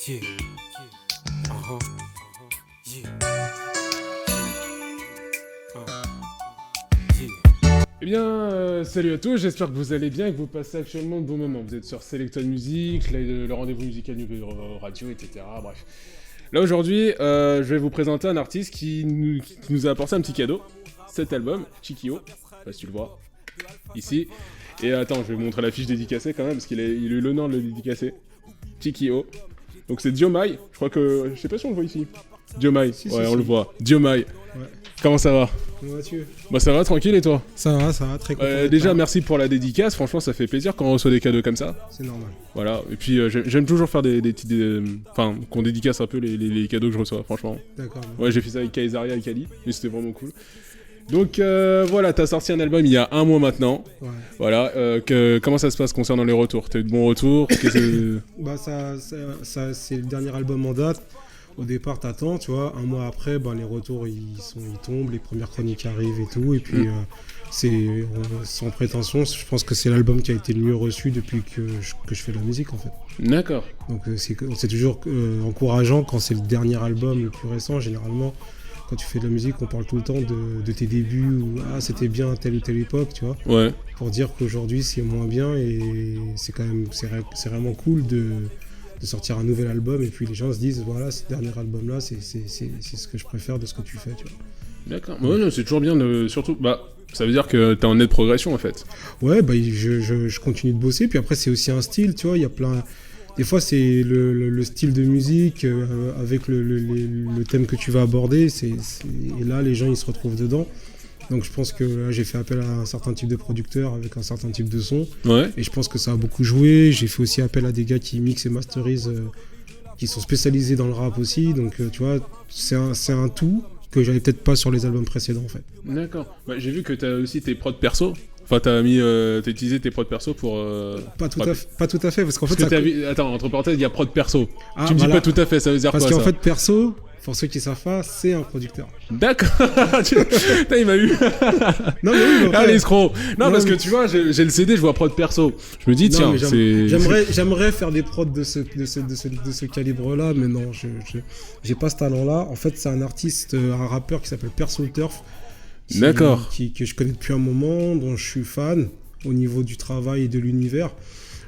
Yeah. Uh-huh. Yeah. Yeah. Eh bien, salut à tous, j'espère que vous allez bien et que vous passez actuellement de bons moments. Vous êtes sur Selecton Music, le rendez-vous musical radio, etc. Bref. Là aujourd'hui, je vais vous présenter un artiste qui nous a apporté un petit cadeau. Cet album, Chikio, je sais pas si tu le vois, ici. Et attends, je vais vous montrer la fiche dédicacée quand même, parce qu'il a eu l'honneur de le dédicacer. Chikio. Donc c'est Diomaye, je crois que... Je sais pas si on le voit ici. Diomaye, Si, ouais, si, on le voit. Diomaye. Ouais. Comment ça va? Comment vas-tu? Bah ça va, tranquille, et toi? Ça va, très content. Déjà, merci pour la dédicace, franchement ça fait plaisir quand on reçoit des cadeaux comme ça. C'est normal. Voilà, et puis j'aime toujours faire des petites... Enfin, qu'on dédicace un peu les cadeaux que je reçois, franchement. D'accord. Ouais, j'ai fait ça avec Kaisaria et Kali, mais c'était vraiment cool. Donc voilà, t'as sorti un album il y a un mois maintenant. Ouais. Voilà, comment ça se passe concernant les retours? T'as eu de bons retours? Bah ça c'est le dernier album en date. Au départ, t'attends, tu vois. Un mois après, bah, les retours ils tombent, les premières chroniques arrivent et tout. Et puis c'est sans prétention, je pense que c'est l'album qui a été le mieux reçu depuis que je fais de la musique en fait. D'accord. Donc c'est toujours encourageant quand c'est le dernier album le plus récent. Généralement, quand tu fais de la musique, on parle tout le temps de tes débuts ou c'était bien à telle ou telle époque, tu vois. Ouais. Pour dire qu'aujourd'hui c'est moins bien et c'est vraiment cool de sortir un nouvel album et puis les gens se disent voilà, ce dernier album là c'est ce que je préfère de ce que tu fais, tu vois. D'accord. Ouais, non, c'est toujours bien de surtout ça veut dire que t'es en nette progression en fait. Ouais, bah je continue de bosser puis après c'est aussi un style, tu vois, il y a plein. Des fois, c'est le style de musique avec le thème que tu vas aborder. Et là, les gens, ils se retrouvent dedans. Donc, je pense que là, j'ai fait appel à un certain type de producteur avec un certain type de son. Ouais. Et je pense que ça a beaucoup joué. J'ai fait aussi appel à des gars qui mixent et masterisent, qui sont spécialisés dans le rap aussi. Donc, tu vois, c'est un tout que j'avais peut-être pas sur les albums précédents, en fait. D'accord. Bah, j'ai vu que t'as aussi tes prods perso. Enfin, t'as utilisé tes prods perso pour... Pas tout à fait, parce qu'en fait... Attends, entre parenthèses, il y a prod perso. Ah, tu me dis pas tout à fait, ça veut dire parce quoi, ça? Parce qu'en fait, perso, pour ceux qui savent pas, c'est un producteur. D'accord. Putain, il m'a eu. Non, mais oui, ah, l'escroc. Non, parce que tu vois, j'ai le CD, je vois prod perso. Je me dis, tiens, c'est... J'aimerais faire des prods de ce calibre-là, mais non, j'ai pas ce talent-là. En fait, c'est un artiste, un rappeur qui s'appelle Perso le Turf. D'accord. Que je connais depuis un moment, dont je suis fan au niveau du travail et de l'univers.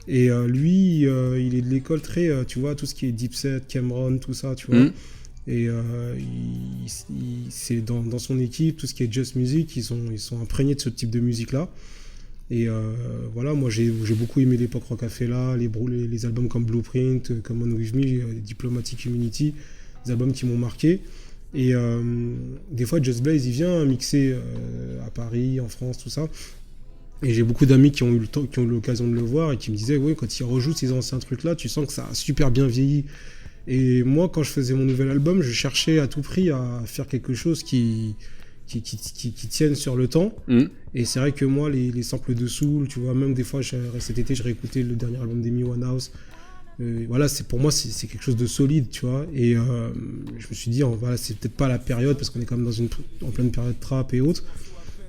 Et lui, il est de l'école très, tu vois, tout ce qui est Dipset, Cameron, tout ça, tu vois. Et c'est dans son équipe, tout ce qui est Just Music, ils sont imprégnés de ce type de musique-là. Et voilà, moi j'ai beaucoup aimé l'époque Rockefeller, les albums comme Blueprint, comme On With Me, Diplomatic Immunity, des albums qui m'ont marqué. Et des fois, Just Blaze, il vient mixer à Paris, en France, tout ça. Et j'ai beaucoup d'amis qui ont eu l'occasion de le voir et qui me disaient, oui, quand il rejoue ces anciens trucs-là, tu sens que ça a super bien vieilli. Et moi, quand je faisais mon nouvel album, je cherchais à tout prix à faire quelque chose qui tienne sur le temps. Et c'est vrai que moi, les samples de soul, tu vois, même des fois, cet été, je réécoutais le dernier album d'Amy Winehouse. Voilà, pour moi c'est quelque chose de solide, tu vois. Et je me suis dit, voilà, c'est peut-être pas la période parce qu'on est quand même en pleine période trap et autres.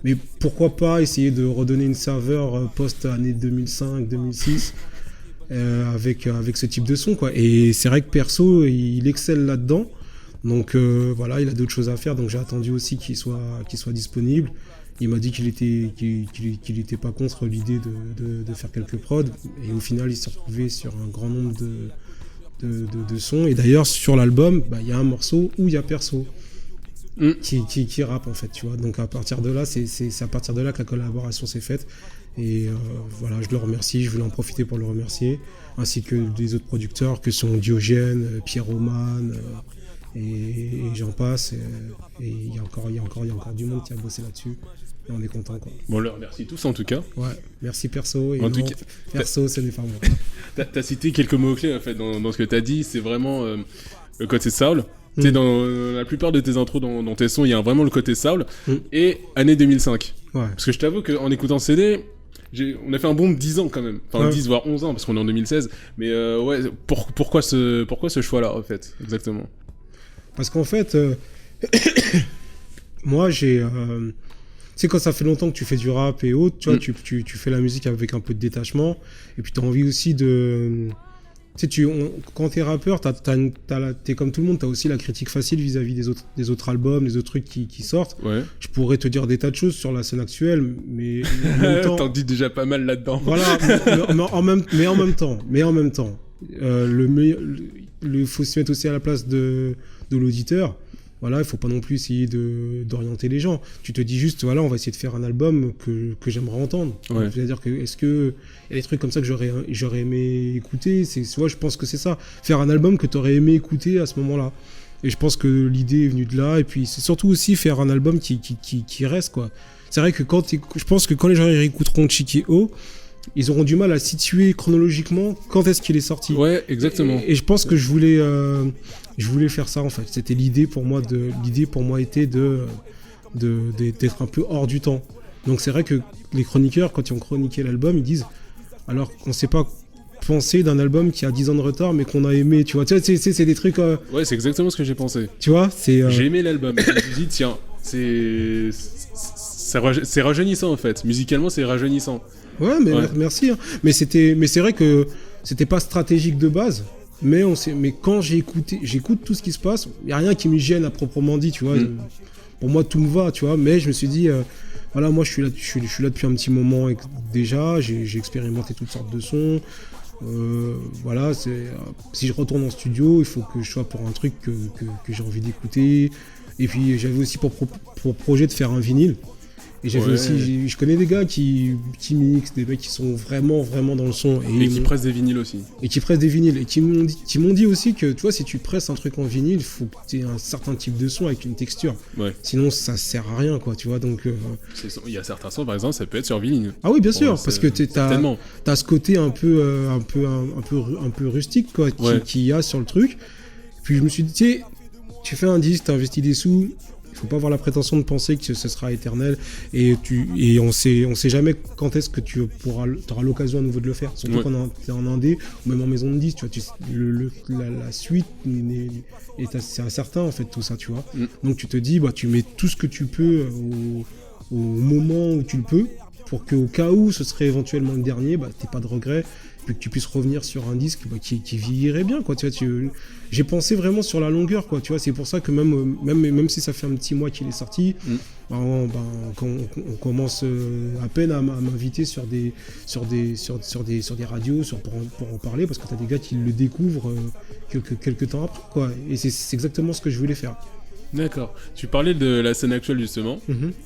Mais pourquoi pas essayer de redonner une saveur post-année 2005-2006 avec ce type de son, quoi. Et c'est vrai que Perso, il excelle là-dedans. Donc voilà, il a d'autres choses à faire. Donc j'ai attendu aussi qu'il soit disponible. Il m'a dit qu'il était pas contre l'idée de faire quelques prods. Et au final, il s'est retrouvé sur un grand nombre de sons. Et d'ailleurs, sur l'album, il y a un morceau où il y a Perso qui rappe, en fait, tu vois. Donc à partir de là, c'est à partir de là que la collaboration s'est faite. Et voilà, je le remercie. Je voulais en profiter pour le remercier. Ainsi que des autres producteurs que sont Diogène, Pierre Roman... Et j'en passe, et il y a encore du monde qui a bossé là-dessus, et on est content, quoi. Bon, on le remercie tous en tout cas. Ouais, merci Perso, et en tout cas, Perso, ce n'est pas moi. T'as cité quelques mots-clés en fait dans ce que t'as dit, c'est vraiment le côté soul. Tu sais, dans la plupart de tes intros, dans tes sons, il y a vraiment le côté soul, et année 2005. Ouais. Parce que je t'avoue qu'en écoutant ce CD, on a fait un bond de 10 ans quand même, enfin 10 voire 11 ans, parce qu'on est en 2016, mais ouais, pourquoi ce choix-là en fait, exactement? Parce qu'en fait, moi tu sais, quand ça fait longtemps que tu fais du rap et autres, tu vois, tu fais la musique avec un peu de détachement, et puis tu as envie aussi de Tu sais, quand t'es rappeur, t'es comme tout le monde, t'as aussi la critique facile vis-à-vis des autres albums, des autres trucs qui sortent. Ouais. Je pourrais te dire des tas de choses sur la scène actuelle, mais en même temps... T'en dis déjà pas mal là-dedans. Voilà, mais en même temps, faut se mettre aussi à la place de l'auditeur. Voilà, il faut pas non plus essayer d'orienter les gens. Tu te dis juste, voilà, on va essayer de faire un album que j'aimerais entendre. Ouais. C'est-à-dire que, est-ce que il y a des trucs comme ça que j'aurais aimé écouter? Moi, je pense que c'est ça. Faire un album que tu aurais aimé écouter à ce moment-là. Et je pense que l'idée est venue de là. Et puis, c'est surtout aussi faire un album qui reste, quoi. C'est vrai que je pense que quand les gens écouteront Chikeo, ils auront du mal à situer chronologiquement quand est-ce qu'il est sorti. Ouais, exactement. Et je pense que je voulais faire ça en fait. C'était l'idée pour moi était d'être un peu hors du temps. Donc c'est vrai que les chroniqueurs, quand ils ont chroniqué l'album, ils disent alors qu'on ne sait pas penser d'un album qui a 10 ans de retard mais qu'on a aimé, tu vois. Tu sais, c'est des trucs... Ouais, c'est exactement ce que j'ai pensé. Tu vois, c'est... J'ai aimé l'album. Je me suis dit, tiens, c'est rajeunissant en fait. Musicalement, c'est rajeunissant. Ouais, mais merci. Hein. Mais c'est vrai que c'était pas stratégique de base. Mais quand j'écoute tout ce qui se passe, il n'y a rien qui me gêne à proprement dit, tu vois. Pour moi, tout me va, tu vois. Mais je me suis dit, voilà, moi, je suis là depuis un petit moment déjà. J'ai expérimenté toutes sortes de sons. Voilà, si je retourne en studio, il faut que je sois pour un truc que j'ai envie d'écouter. Et puis, j'avais aussi pour projet de faire un vinyle. Et j'avais aussi, je connais des gars qui mixent, des mecs qui sont vraiment dans le son. Et qui pressent des vinyles aussi. Et qui pressent des vinyles. Et qui m'ont dit aussi que, tu vois, si tu presses un truc en vinyle, il faut que tu aies un certain type de son avec une texture. Ouais. Sinon, ça sert à rien, quoi, tu vois. Donc, il y a certains sons, par exemple, ça peut être sur vinyle. Ah oui, bien sûr, parce que t'as ce côté un peu rustique, quoi, qu'il y a sur le truc. Puis je me suis dit, tu sais, tu fais un disque, t'as investi des sous. Il faut pas avoir la prétention de penser que ce sera éternel et on sait jamais quand est-ce que tu auras l'occasion à nouveau de le faire, surtout quand t'es en indé ou même en maison de disque, tu vois, la suite c'est incertain en fait, tout ça, tu vois. Donc tu te dis, bah tu mets tout ce que tu peux au moment où tu le peux pour qu'au cas où ce serait éventuellement le dernier, bah t'aies pas de regrets, puis que tu puisses revenir sur un disque qui vieillirait bien, quoi, tu vois. J'ai pensé vraiment sur la longueur, quoi, tu vois. C'est pour ça que même si ça fait un petit mois qu'il est sorti, quand on commence à peine à m'inviter sur des radios pour en parler, parce que t'as des gars qui le découvrent quelques temps après, quoi. Et c'est exactement ce que je voulais faire. D'accord. Tu parlais de la scène actuelle justement.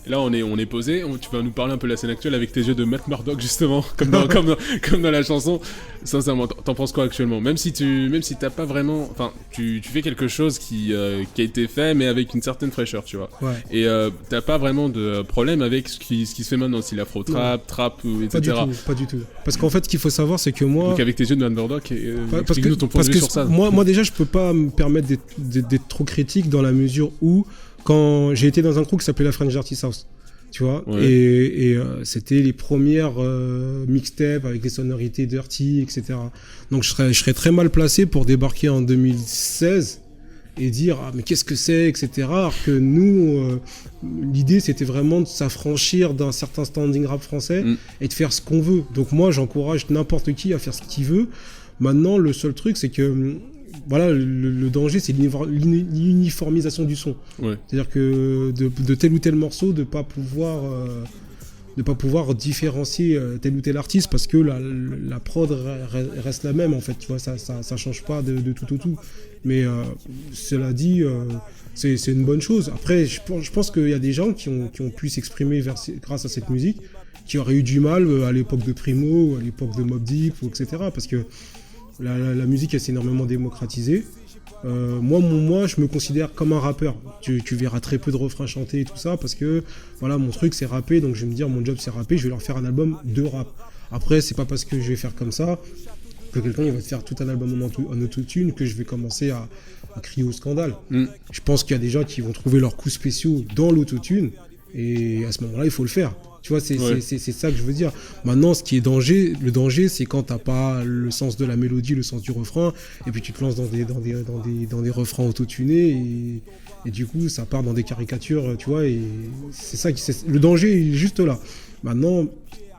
Et là on est posé. Tu vas nous parler un peu de la scène actuelle avec tes yeux de Matt Murdock justement, comme dans la chanson. Sincèrement, t'en penses quoi actuellement? Même si t'as pas vraiment, enfin, tu fais quelque chose qui a été fait, mais avec une certaine fraîcheur, tu vois. Ouais. Et t'as pas vraiment de problème avec ce qui se fait maintenant, si l'afro trap, etc. Pas du tout. Parce qu'en fait, ce qu'il faut savoir, c'est que moi. Donc avec tes yeux de Matt Murdock, explique-nous ton point de vue sur ça. Moi déjà, je peux pas me permettre d'être trop critique dans la mesure où quand j'ai été dans un crew qui s'appelait la French Artist House, tu vois, et c'était les premières mixtapes avec les sonorités dirty, etc. Donc je serais très mal placé pour débarquer en 2016 et dire mais qu'est-ce que c'est, etc. Alors que nous, l'idée c'était vraiment de s'affranchir d'un certain standing rap français et de faire ce qu'on veut. Donc moi j'encourage n'importe qui à faire ce qu'il veut. Maintenant le seul truc c'est que voilà, le danger, c'est l'uniformisation du son. Ouais. C'est-à-dire que de tel ou tel morceau, de pas pouvoir différencier tel ou tel artiste parce que la prod reste la même en fait. Tu vois, ça change pas de tout au tout. Mais cela dit, c'est une bonne chose. Après, je pense qu'il y a des gens qui ont pu s'exprimer grâce à cette musique, qui auraient eu du mal à l'époque de Primo, ou à l'époque de Mobb Deep, etc. Parce que la musique, elle s'est énormément démocratisée. Moi, je me considère comme un rappeur. Tu verras très peu de refrains chantés et tout ça, parce que voilà, mon truc, c'est rapper. Donc, je vais me dire, mon job, c'est rapper. Je vais leur faire un album de rap. Après, c'est pas parce que je vais faire comme ça que quelqu'un il va te faire tout un album en autotune que je vais commencer à crier au scandale. Je pense qu'il y a des gens qui vont trouver leurs coups spéciaux dans l'autotune. Et à ce moment-là, il faut le faire. Tu vois, c'est ça que je veux dire. Maintenant, le danger, c'est quand t'as pas le sens de la mélodie, le sens du refrain, et puis tu te lances dans des refrains autotunés, et du coup, ça part dans des caricatures, tu vois, et c'est ça le danger est juste là. Maintenant,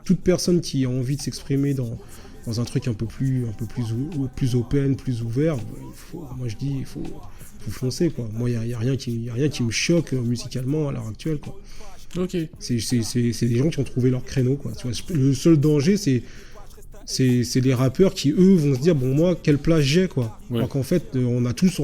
toute personne qui a envie de s'exprimer dans un truc un peu plus open, plus ouvert, moi je dis, il faut foncer, quoi. Moi, il y a rien qui me choque musicalement à l'heure actuelle, quoi. Ok. C'est des gens qui ont trouvé leur créneau, quoi. Tu vois, le seul danger, c'est les rappeurs qui, eux, vont se dire, bon, moi, quelle place j'ai, quoi. Ouais. Alors qu'en fait, on a tous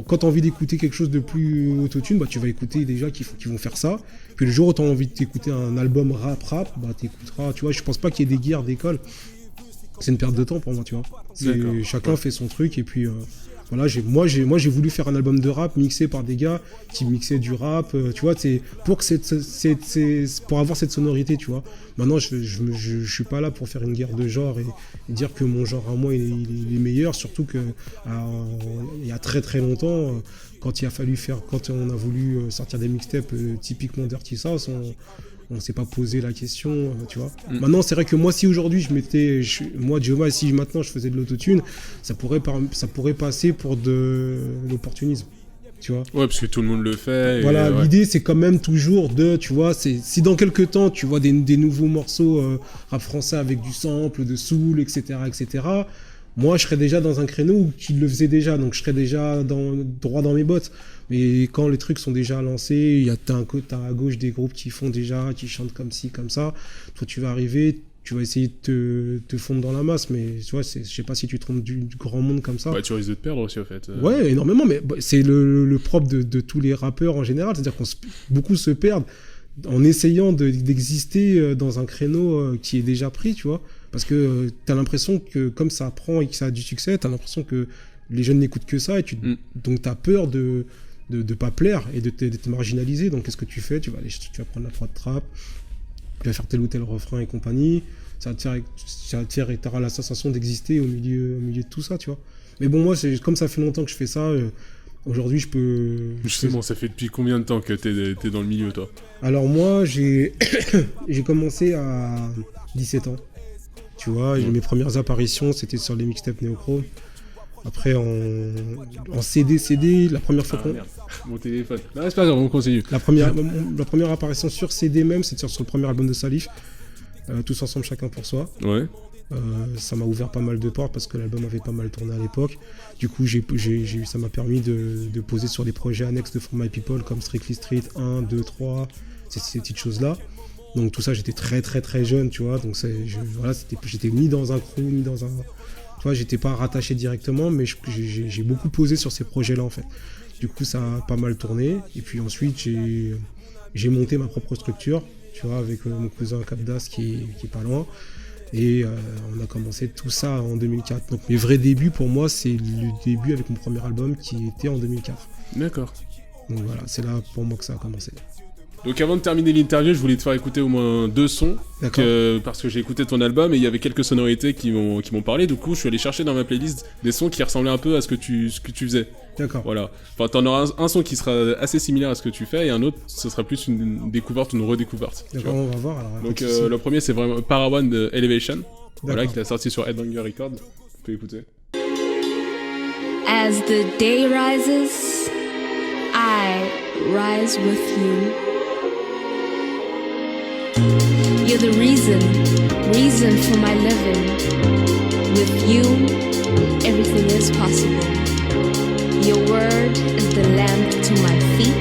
quand t'as envie d'écouter quelque chose de plus autotune, bah tu vas écouter des gens qui vont faire ça. Puis le jour où t'as envie d'écouter un album rap, bah t'écouteras. Tu vois, je pense pas qu'il y ait des guerres d'école. C'est une perte de temps pour moi, tu vois. Chacun fait son truc et puis voilà, moi j'ai voulu faire un album de rap mixé par des gars qui mixaient du rap, tu vois, c'est pour que pour avoir cette sonorité, tu vois. Maintenant, je suis pas là pour faire une guerre de genre et dire que mon genre à moi il est meilleur, surtout que il y a très très longtemps, quand on a voulu sortir des mixtapes typiquement Dirty South, on s'est pas posé la question, tu vois. Maintenant, c'est vrai que moi, si aujourd'hui moi, Gioma, si maintenant je faisais de l'autotune, ça pourrait passer pour de l'opportunisme, tu vois. Ouais, parce que tout le monde le fait. Voilà, ouais. l'idée, c'est quand même toujours tu vois, si dans quelques temps, tu vois des nouveaux morceaux rap français avec du sample, de soul, etc., moi, je serais déjà dans un créneau qui le faisait déjà, donc je serais déjà droit dans mes bottes. Mais quand les trucs sont déjà lancés, t'as à gauche des groupes qui chantent comme ci, comme ça. Toi, tu vas arriver, tu vas essayer de te fondre dans la masse, mais tu vois, je sais pas si tu trompes du grand monde comme ça. Ouais, tu risques de te perdre aussi, au fait. Ouais, énormément, mais c'est le propre de tous les rappeurs en général, c'est-à-dire beaucoup se perdent en essayant d'exister dans un créneau qui est déjà pris, tu vois. Parce que t'as l'impression que comme ça prend et que ça a du succès, t'as l'impression que les jeunes n'écoutent que ça, et donc t'as peur de pas plaire et de te marginaliser. Donc qu'est-ce que tu fais ? Tu vas prendre la prod trap, tu vas faire tel ou tel refrain et compagnie, ça va te faire et t'auras la sensation d'exister au milieu de tout ça, tu vois. Mais bon, moi, comme ça fait longtemps que je fais ça, aujourd'hui je peux... Justement, ça fait depuis combien de temps que t'es dans le milieu, toi ? Alors moi, j'ai commencé à 17 ans. Tu vois, mes premières apparitions, c'était sur les mixtapes Néochrome. Après, en CD, la première fois mon téléphone. Non, c'est pas grave, on continue. La première apparition sur CD même, c'était sur le premier album de Salif, Tous ensemble, chacun pour soi. Ouais. Ça m'a ouvert pas mal de portes parce que l'album avait pas mal tourné à l'époque. Du coup, ça m'a permis de poser sur des projets annexes de For My People comme Strictly Street 1, 2, 3, ces petites choses-là. Donc tout ça, j'étais très très très jeune, tu vois. Donc j'étais ni dans un crew, ni dans un... Tu vois, j'étais pas rattaché directement, mais j'ai beaucoup posé sur ces projets-là, en fait. Du coup, ça a pas mal tourné. Et puis ensuite, j'ai monté ma propre structure, tu vois, avec mon cousin Capdas qui est pas loin. Et on a commencé tout ça en 2004. Donc mes vrais débuts, pour moi, c'est le début avec mon premier album qui était en 2004. D'accord. Donc voilà, c'est là pour moi que ça a commencé. Donc avant de terminer l'interview, je voulais te faire écouter au moins 2 sons, parce que j'ai écouté ton album et il y avait quelques sonorités qui m'ont parlé. Du coup, je suis allé chercher dans ma playlist des sons qui ressemblaient un peu à ce que tu faisais. D'accord. Voilà. Enfin, t'en auras un son qui sera assez similaire à ce que tu fais et un autre, ce sera plus une découverte, une redécouverte. D'accord, on va voir. Alors, donc le premier, c'est vraiment Parawan de Elevation, voilà, qui a sorti sur Headbanger Records. Tu peux écouter. As the day rises, I rise with you. You're the reason for my living. With you, everything is possible. Your word is the lamp to my feet,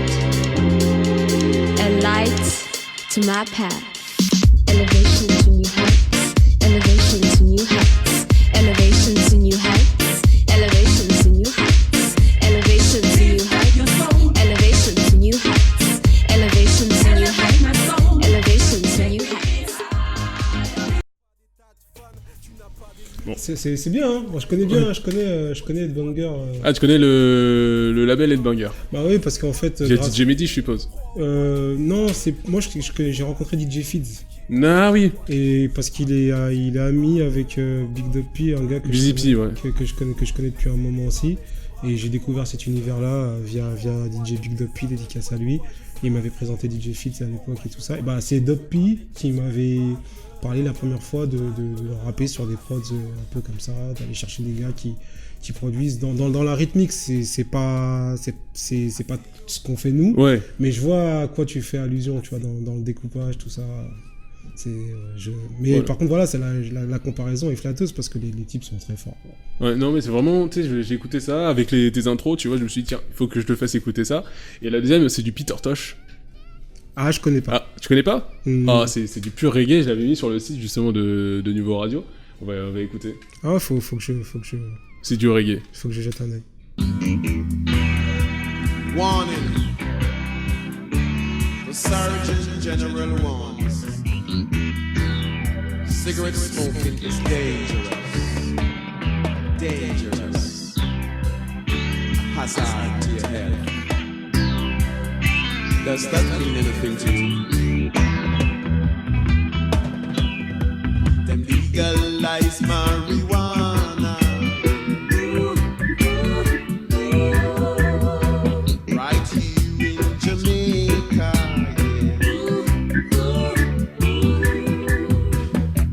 a light to my path. Elevation to new heights, elevation to new heights, elevation to new heights, elevation to new heights, elevation to new heights, elevation to new heights, elevation to new heights, elevation to new heights. Bon. C'est bien, hein. Moi je connais bien, je connais Headbanger. Ah, tu connais le label Headbanger? Bah oui, parce qu'en fait... J'ai DJ Mehdi, je suppose. Non, moi j'ai rencontré DJ Feeds. Ah oui. Et parce qu'il est ami avec Big Dopey, un gars que je connais depuis un moment aussi. Et j'ai découvert cet univers-là via DJ Big Dopey, dédicace à lui. Il m'avait présenté DJ Feeds à l'époque et tout ça. Et bah c'est Dopey qui m'avait parlé la première fois de rapper sur des prods un peu comme ça, d'aller chercher des gars qui produisent dans la rythmique. C'est pas ce qu'on fait nous, ouais. Mais je vois à quoi tu fais allusion, tu vois, dans le découpage, tout ça. Mais Voilà. par contre, voilà, c'est la comparaison est flatteuse parce que les types sont très forts. Ouais, non, mais c'est vraiment, tu sais, j'ai écouté ça avec tes intros, tu vois, je me suis dit, tiens, il faut que je te fasse écouter ça. Et la deuxième, c'est du Peter Tosh. Ah, je connais pas. Ah, tu connais pas? Hmm. Ah, c'est du pur reggae, je l'avais mis sur le site justement de Nouveau Radio. On va écouter. Ah, faut que je C'est du reggae. jette un œil. Warning. The Surgeon General warns. Cigarette smoking is dangerous. Dangerous. Hazard to your health. Does that mean anything to you? Them legalize marijuana. Right here in Jamaica, yeah.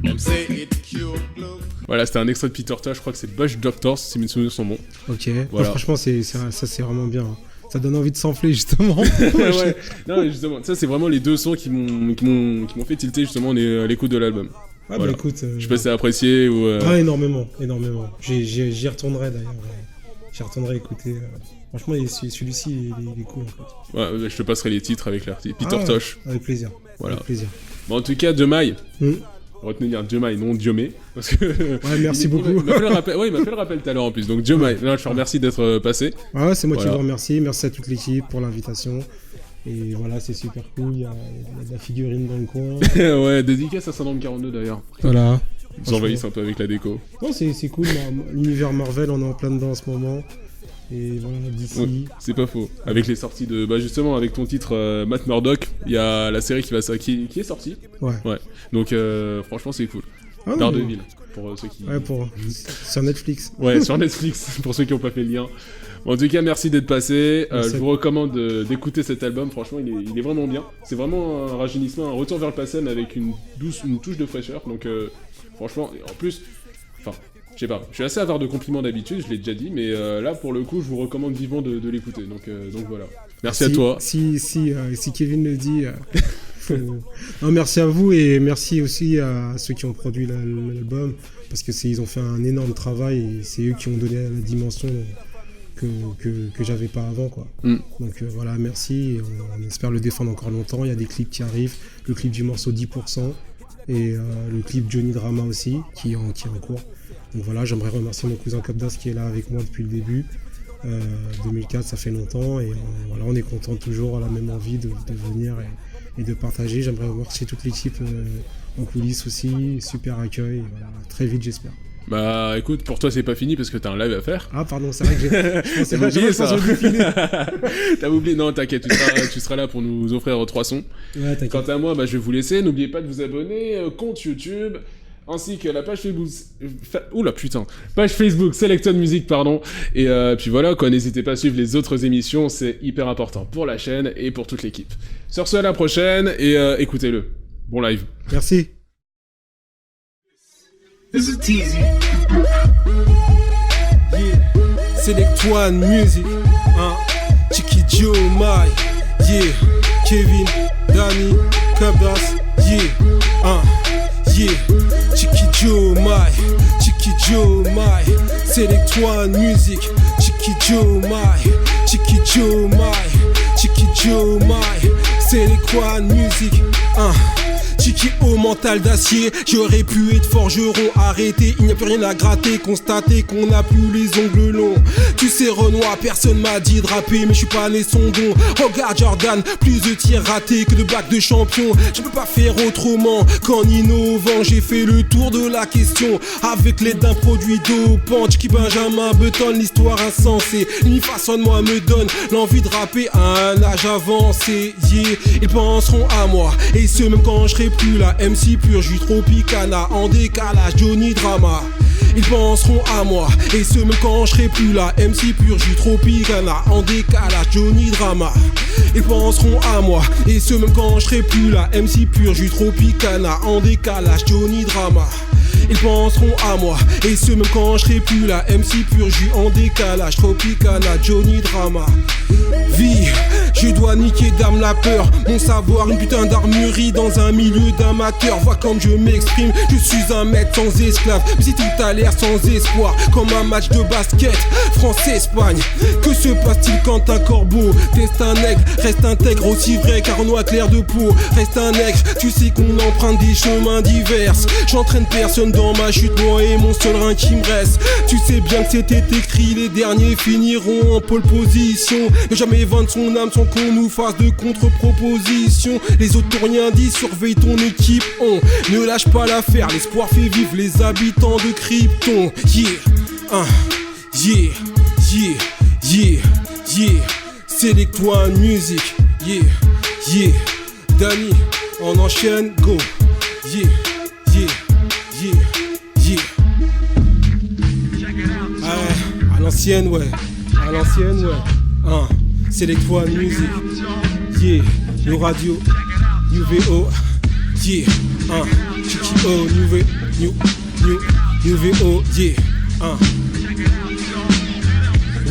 Them say it cured glaucome. Voilà, c'était un extrait de Peter Tosh, je crois que c'est Bush Doctors, si mes souvenirs sont bons. Ok. Voilà. Non, franchement, ça c'est vraiment bien. Hein. Ça donne envie de s'enfler justement. Ouais, non, mais justement, ça c'est vraiment les deux sons qui m'ont fait tilter justement à l'écoute de l'album. Ah Voilà. bah écoute. Je sais pas si t'as apprécié ou. Ah, énormément. J'y retournerai d'ailleurs. J'y retournerai écouter. Franchement, celui-ci, il est cool en fait. Ouais, je te passerai les titres avec l'artiste. Peter Ah, Tosh. Avec plaisir. Voilà. Avec plaisir. Bon, en tout cas, Jomai. Hmm. Retenir Jomai, non Diomé. Parce que. Ouais, merci beaucoup. Il m'a fait le rappel tout à l'heure en plus. Donc, Jomai, là, je te remercie d'être passé. Ouais, c'est moi Voilà. qui vous remercie. Merci à toute l'équipe pour l'invitation. Et voilà, c'est super cool. Il y a de la figurine dans le coin. Ouais, dédicace à Syndrome 42 d'ailleurs. Voilà. Ils nous envahissent un peu avec la déco. Non, c'est cool. L'univers Marvel, on est en plein dedans en ce moment. Et voilà, d'ici. Ouais, c'est pas faux. Avec les sorties de. Bah, justement, avec ton titre Matt Murdock, il y a la série qui est sortie. Ouais. Ouais. Donc, franchement, c'est cool. Ah, non, Daredevil, pour ceux qui. Ouais, sur Netflix. Ouais, sur Netflix, pour ceux qui n'ont pas fait le lien. Bon, en tout cas, merci d'être passé. Merci. Je vous recommande d'écouter cet album. Franchement, il est vraiment bien. C'est vraiment un rajeunissement, un retour vers le passé, mais avec une touche de fraîcheur. Donc, franchement, en plus, enfin, je sais pas, je suis assez avare de compliments d'habitude, je l'ai déjà dit, mais là, pour le coup, je vous recommande vivement de l'écouter. Donc voilà. Merci à toi. Si Kevin le dit. Non, merci à vous et merci aussi à ceux qui ont produit l'album parce que ils ont fait un énorme travail et c'est eux qui ont donné la dimension que j'avais pas avant quoi. Donc voilà, merci et on espère le défendre encore longtemps. Il y a des clips qui arrivent, le clip du morceau 10% et le clip Johnny Drama aussi qui est en cours. Donc voilà, j'aimerais remercier mon cousin Kabdas qui est là avec moi depuis le début. 2004, ça fait longtemps et voilà, on est content toujours, la même envie de venir et de partager. J'aimerais remercier toute l'équipe en coulisses aussi, super accueil, et voilà, très vite j'espère. Bah écoute, pour toi c'est pas fini parce que t'as un live à faire. Ah pardon, c'est vrai que j'ai T'as oublié ça. T'as oublié, non t'inquiète, tu seras là pour nous offrir 3 sons. Ouais, t'inquiète. Quant à moi, bah, je vais vous laisser, n'oubliez pas de vous abonner, compte YouTube, ainsi que la page Facebook, page Facebook Selected Music, pardon, et puis voilà quoi, n'hésitez pas à suivre les autres émissions, c'est hyper important pour la chaîne et pour toute l'équipe. Sur ce, à la prochaine, et écoutez-le. Bon live. Merci. This is Teasy. Yeah. Select One Music. Chiki Joe Mai. Yeah. Kevin, Danny, Kabdas. Yeah. Yeah. Chiki Joe Mai. Chiki Joe Mai. Select One Music. Chiki Joe Mai. Chiki Joe Mai. Chiki Joe Mai. Select One Music. Chiki au mental d'acier, j'aurais pu être forgeron, arrêté, il n'y a plus rien à gratter, constater qu'on n'a plus les ongles longs. Tu sais Renoir, personne m'a dit de rapper, mais je suis pas né son don. Regarde Jordan, plus de tirs ratés que de bacs de champion. Je peux pas faire autrement qu'en innovant, j'ai fait le tour de la question. Avec l'aide d'un produit dopant, Chiki Benjamin Button, l'histoire insensée. L'unifaçonnement me donne l'envie de rapper à un âge avancé. Yeah, ils penseront à moi, et ce même quand je serai plus là. MC pur, jus Tropicana, en décalage, Johnny Drama. Ils penseront à moi, et ce même quand je serai plus là. MC pur, jus Tropicana, en décalage, Johnny Drama. Ils penseront à moi, et ce même quand je serai plus là. MC pur, jus Tropicana, en décalage, Johnny Drama. ils penseront à moi. Et ce même quand je serai plus là. MC pur jus en décalage, Tropicana, Johnny Drama. Vie, je dois niquer dame la peur. Mon savoir, une putain d'armurerie dans un milieu d'amateurs. Vois comme je m'exprime, je suis un maître sans esclave. Mais si tout a l'air sans espoir, comme un match de basket, France-Espagne. Que se passe-t-il quand un corbeau teste un nègre, reste intègre aussi vrai car noix clair de peau. Reste un nègre, tu sais qu'on emprunte des chemins divers. J'entraîne personne dans ma chute, moi et mon seul rein qui me reste. Tu sais bien que c'était écrit, les derniers finiront en pole position. Ne jamais vendre son âme sans qu'on nous fasse de contre-propositions. Les autres t'ont rien dit, surveille ton équipe. On ne lâche pas l'affaire, l'espoir fait vivre les habitants de Krypton. Yeah, yeah, yeah, yeah, yeah. Select-toi une musique. Yeah, yeah. Dani, on enchaîne, go. Yeah, yeah, yeah, yeah. À l'ancienne, ouais. À l'ancienne, ouais. Select-toi une musique. Yeah, New Radio, New VO. Yeah, Chiki O, New VO. Yeah,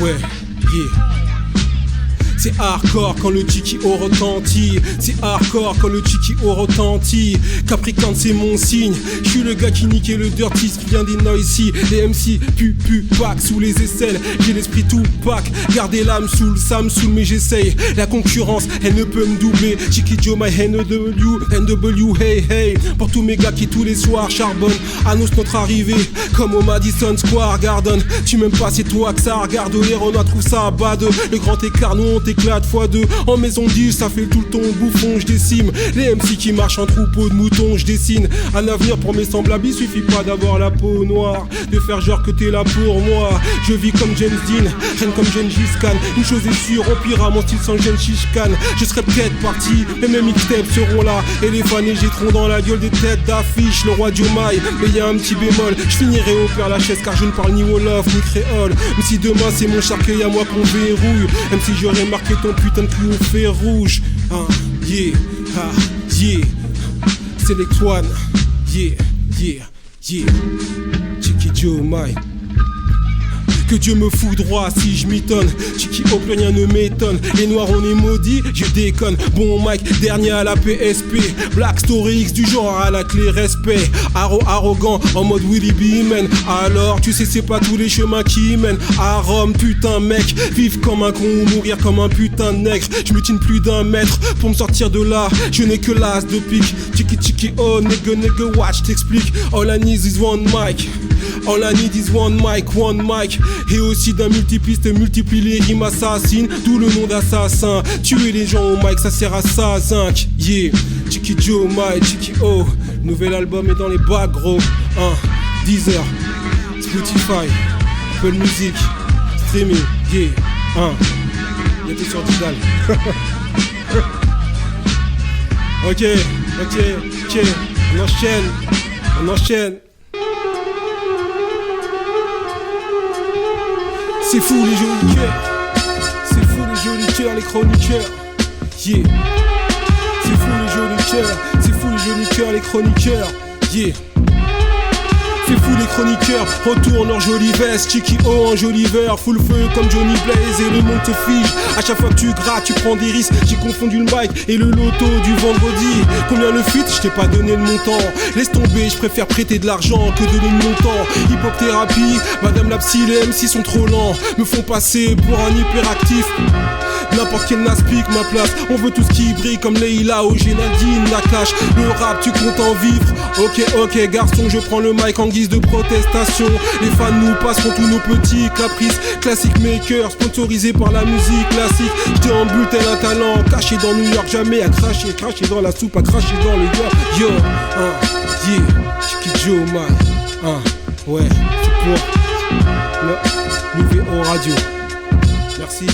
ouais, yeah. C'est hardcore quand le Chiki-O retentit. C'est hardcore quand le Chiki-O retentit. Capricorne c'est mon signe. Je suis le gars qui niquait le dirty, qui vient des noisy. Les MC pack sous les aisselles. J'ai l'esprit tout pack. Gardez l'âme sous le Samsung mais j'essaye. La concurrence elle ne peut me doubler. Chiki Joe my NW hey hey. Pour tous mes gars qui tous les soirs charbonnent. Annonce notre arrivée comme au Madison Square Garden. Tu m'aimes pas c'est toi que ça regarde. Les Renois trouvent ça à bas de. Le grand écart nous on éclate x2 en maison 10, ça fait tout le ton bouffon, je décime. Les MC qui marchent en troupeau de moutons, je dessine un avenir pour mes semblables, il suffit pas d'avoir la peau noire, de faire genre que t'es là pour moi. Je vis comme James Dean, reine comme Gengis Khan. Une chose est sûre, empirera mon style sans Gengis Khan. Je serai peut-être parti, mais mes mixtapes seront là. Et les fans jetteront dans la gueule des têtes d'affiche le roi Diomaye, mais y a un petit bémol, je finirai au Père Lachaise car je ne parle ni Wolof ni créole. Mais si demain c'est mon charcueil à moi qu'on verrouille, même si j'aurais marqué ton putain de cul au fer rouge. Yeah, yeah. Select One. Yeah, yeah, yeah. Chiki Joe Mike. Que Dieu me foudroie si je m'étonne. Chiki O plus rien ne m'étonne. Les noirs on est maudits, je déconne. Bon Mike, dernier à la PSP. Black Story X du genre à la clé respect. Arrogant en mode Willy B man. Alors tu sais c'est pas tous les chemins qui mènent à Rome. Putain mec, vivre comme un con ou mourir comme un putain de nègre. Je me tiens plus d'un mètre pour me sortir de là. Je n'ai que l'as de pique. Chiki oh nigga watch t'explique. All I need is one mic. All I need is one mic. Et aussi d'un multipiste multiplie les rimes assassines. D'où le nom d'assassin. Tuer les gens au mic ça sert à ça zinc. Yeah, Chiki Joe Mike, Chiki O. Nouvel album est dans les bacs gros. Deezer, Spotify, Apple Music, streaming, yeah. Il était sur Tidal. Ok, on enchaîne. C'est fou les jolis cœurs, les chroniqueurs. Yeah. C'est fou les jolis cœurs, les chroniqueurs. Yeah. C'est fou les chroniqueurs, retournent leur jolie veste. Chiki O en joli vert, full feu comme Johnny Blaze. Et le monde te fige, à chaque fois que tu grattes, tu prends des risques. J'ai confondu le bike et le loto du vendredi. Combien le feat, je t'ai pas donné le montant. Laisse tomber, je préfère prêter de l'argent que donner le montant. Hip-hop thérapie, madame la psy, les MC sont trop lents. Me font passer pour un hyperactif. N'importe quel nas pique ma place. On veut tout ce qui brille comme Leila ou Nadine Nakash. Le rap tu comptes en vivre. Ok garçon, je prends le mic en guise de protestation. Les fans nous passeront tous nos petits caprices. Classic maker, sponsorisé par la musique classique. J'étais en but tel un talent, caché dans New York. Jamais à cracher dans la soupe, à cracher dans le gars. Yo, yeah, Chiki Joe Mike. Ouais, c'est pour le New VO Radio. Merci.